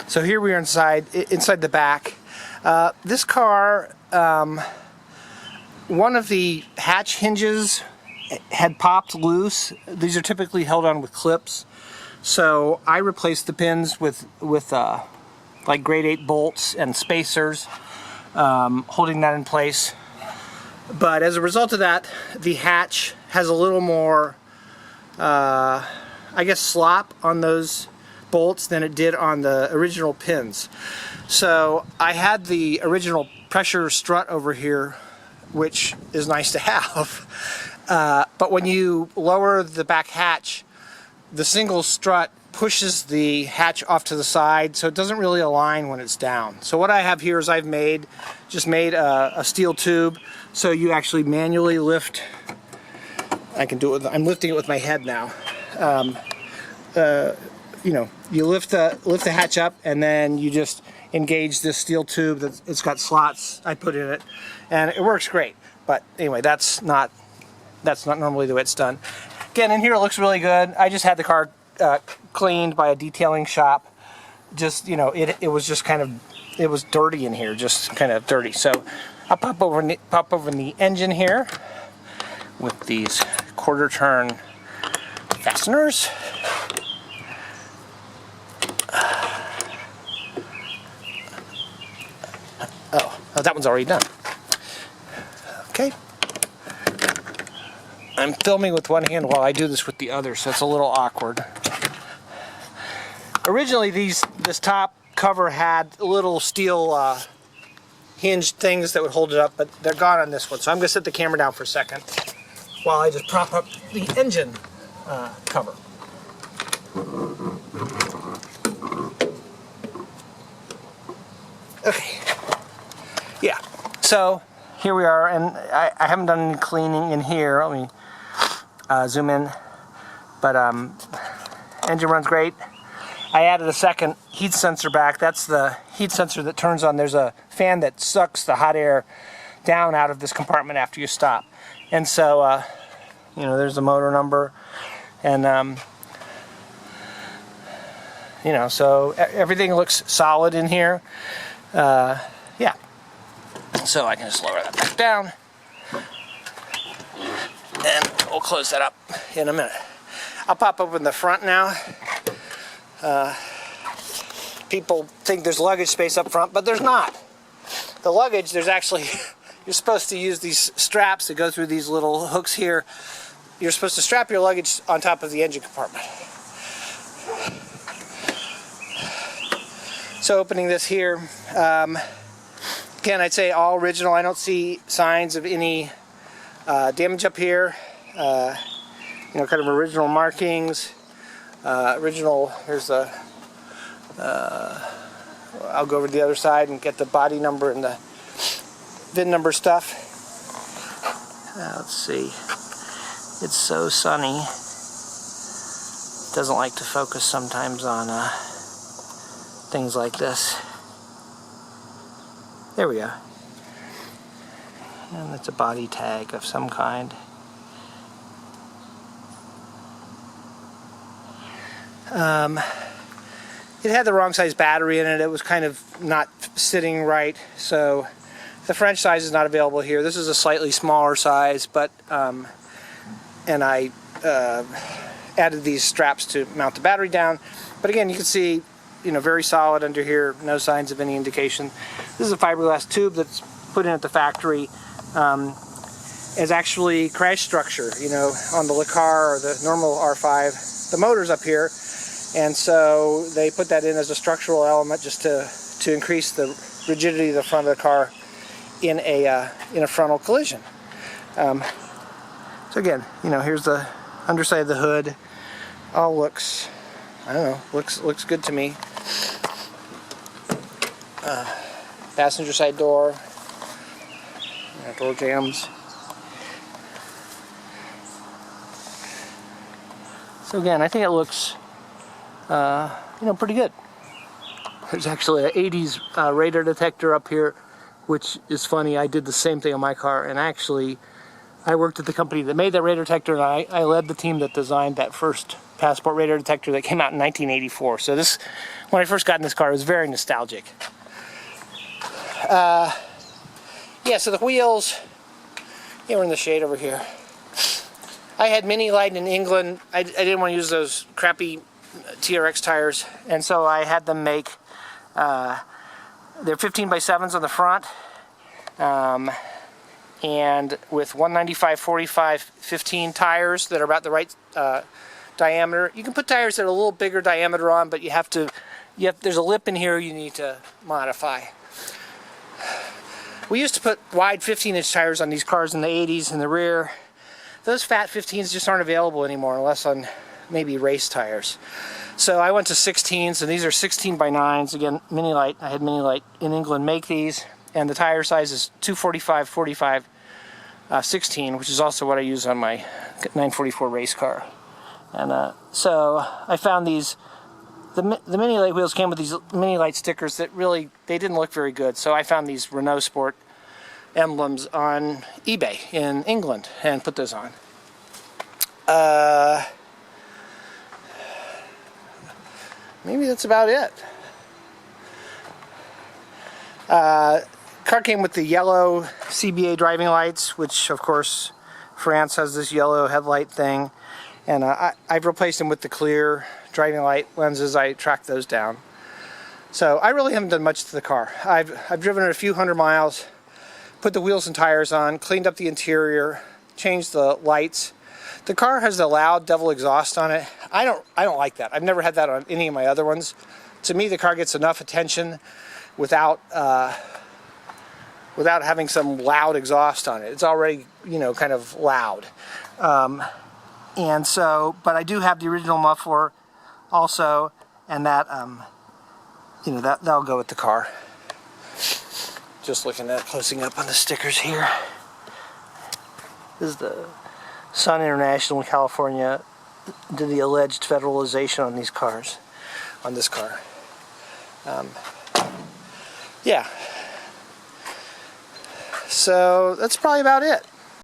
So here we are inside the back. This car, one of the hatch hinges had popped loose. These are typically held on with clips. So I replaced the pins with like grade 8 bolts and spacers, holding that in place. But as a result of that, the hatch has a little more, I guess, slop on those bolts than it did on the original pins. So I had the original pressure strut over here, which is nice to have. But when you lower the back hatch, the single strut pushes the hatch off to the side, so it doesn't really align when it's down. So what I have here is I've just made a steel tube, so you actually manually lift. I can do it. I'm lifting it with my head now. You know, you lift the hatch up, and then you just engage this steel tube that it's got slots I put in it, and it works great. But anyway, that's not normally the way it's done. Again, in here it looks really good. I just had the car cleaned by a detailing shop. Just, you know, it was just kind of, it was dirty in here, just kind of dirty. So I'll pop over in the engine here with these quarter turn fasteners. Oh, that one's already done. Okay. I'm filming with one hand while I do this with the other, so it's a little awkward. Originally, this top cover had little steel hinged things that would hold it up, but they're gone on this one. So I'm going to set the camera down for a second while I just prop up the engine cover. Okay. Yeah. So here we are, and I haven't done any cleaning in here. Let me zoom in. But engine runs great. I added a second heat sensor back. That's the heat sensor that turns on. There's a fan that sucks the hot air down out of this compartment after you stop. And so, you know, there's the motor number. And, you know, so everything looks solid in here. Yeah. So I can just lower that back down. And we'll close that up in a minute. I'll pop open the front now. People think there's luggage space up front, but there's not. The luggage, there's actually, you're supposed to use these straps that go through these little hooks here. You're supposed to strap your luggage on top of the engine compartment. So opening this here, again, I'd say all original. I don't see signs of any damage up here. You know, kind of original markings. Original, here's the, I'll go over to the other side and get the body number and the VIN number stuff. Let's see. It's so sunny. It doesn't like to focus sometimes on things like this. There we go. And it's a body tag of some kind. It had the wrong size battery in it. It was kind of not sitting right, so the French size is not available here. This is a slightly smaller size, but and I added these straps to mount the battery down. But again, you can see, you know, very solid under here. No signs of any indication. This is a fiberglass tube that's put in at the factory. Is actually crash structure. You know, on the Le Car or the normal R5, the motor's up here. And so they put that in as a structural element just to increase the rigidity of the front of the car in a frontal collision. So again, you know, here's the underside of the hood. All looks, I don't know, looks good to me. Passenger side door. Door jambs. So again, I think it looks you know, pretty good. There's actually an 80s radar detector up here, which is funny. I did the same thing on my car, and actually I worked at the company that made that radar detector, and I led the team that designed that first passport radar detector that came out in 1984. So this, when I first got in this car, it was very nostalgic. Yeah, so the wheels, yeah, we're in the shade over here. I had Minilite in England. I didn't want to use those crappy TRX tires, and so I had them make, they're 15x7s on the front, and with 195/45 15 tires that are about the right diameter. You can put tires that are a little bigger diameter on, but there's a lip in here you need to modify. We used to put wide 15-inch tires on these cars in the 80s in the rear. Those fat 15s just aren't available anymore unless on /maybe race tires. So I went to 16s, and these are 16x9s. Again, Minilite. I had Minilite in England make these, and the tire size is 245/45 16, which is also what I use on my 944 race car. And so I found these. The Minilite wheels came with these Minilite stickers that really, they didn't look very good. So I found these Renault Sport emblems on eBay in England and put those on. Maybe that's about it. Car came with the yellow CBA driving lights, which of course France has this yellow headlight thing. And I've replaced them with the clear driving light lenses. I tracked those down. So I really haven't done much to the car. I've driven it a few hundred miles, put the wheels and tires on, cleaned up the interior, changed the lights. The car has the loud devil exhaust on it. I don't like that. I've never had that on any of my other ones. To me, the car gets enough attention without having some loud exhaust on it. It's already, you know, kind of loud. And so, but I do have the original muffler also, and that, you know, that'll go with the car. Just looking at closing up on the stickers here. This is the Sun International in California did the alleged federalization on these cars, on this car. Yeah. So that's probably about it.